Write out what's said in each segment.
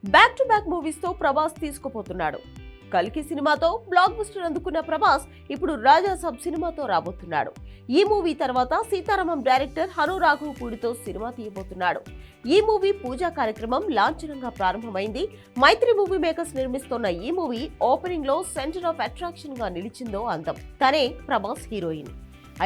Back to back movies తో ప్రభాస్ తీసుకుపోతున్నాడు. కల్కి సినిమాతో బ్లాక్ బస్టర్ అందుకున్న ప్రభాస్ ఇప్పుడు రాజాసాబ్ సినిమాతో రాబోతున్నాడు. ఈ మూవీ తర్వాత సీతారామం డైరెక్టర్ హను రాఘవపూడితో సినిమా తీయబోతున్నాడు. ఈ మూవీ పూజా కార్యక్రమం లాంఛనంగా ప్రారంభమైంది. మైత్రి మూవీ మేకర్స్ నిర్మిస్తున్న ఈ మూవీ ఓపెనింగ్ లో సెంటర్ ఆఫ్ అట్రాక్షన్ గా నిలిచిందో అందం. తనే ప్రభాస్ హీరోయిన్.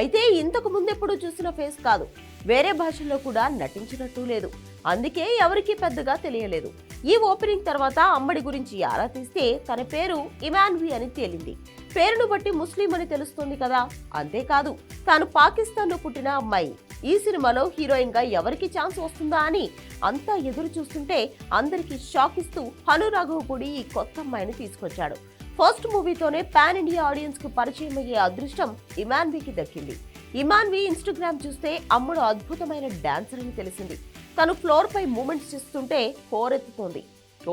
అయితే ఇంతకు ముందెప్పుడు చూసిన ఫేస్ కాదు. వేరే భాషల్లో కూడా నటించినట్టు లేదు. అందుకే ఎవరికీ పెద్దగా తెలియలేదు. ఈ ఓపెనింగ్ తర్వాత అమ్మడి గురించి ఆరా తీస్తే తన పేరు ఇమాన్వి అని తేలింది. పేరును బట్టి ముస్లిం అని తెలుస్తుంది కదా. అంతేకాదు తాను పాకిస్తాన్ లో పుట్టిన అమ్మాయి. ఈ సినిమాలో హీరోయిన్ గా ఎవరికి ఛాన్స్ వస్తుందా అని అంతా ఎదురు చూస్తుంటే అందరికీ షాక్ ఇస్తూ హను రాఘవపూడి ఈ కొత్త అమ్మాయిని తీసుకొచ్చాడు. ఫస్ట్ మూవీతోనే పాన్ ఇండియా ఆడియన్స్ కు పరిచయం అయ్యే అదృష్టం ఇమాన్వికి దక్కింది. ఇమాన్వి ఇన్స్టాగ్రామ్ చూస్తే అమ్ముడు అద్భుతమైన డాన్సర్ అని తెలిసింది. తను ఫ్లోర్ పై మూమెంట్స్ చేస్తుంటే హోరెత్తుతోంది.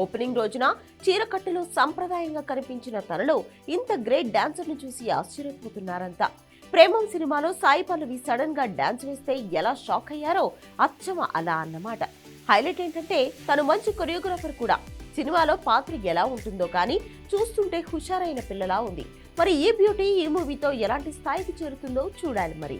ఓపెనింగ్ రోజున చీరకట్టులో సంప్రదాయంగా కనిపించిన తనలో ఇంత గ్రేట్ డాన్సర్ ను చూసి ఆశ్చర్యపోతున్నారంతా. ప్రేమం సినిమాలో సాయి పల్లవి సడన్ గా డాన్స్ వేస్తే ఎలా షాక్ అయ్యారో అచ్చమ అలా అన్నమాట. హైలైట్ ఏంటంటే తను మంచి కొరియోగ్రాఫర్ కూడా. సినిమాలో పాత్ర ఎలా ఉంటుందో కానీ చూస్తుంటే హుషారైన పిల్లలా ఉంది. మరి ఈ బ్యూటీ ఈ మూవీతో ఎలాంటి స్థాయికి చేరుతుందో చూడాలి మరి.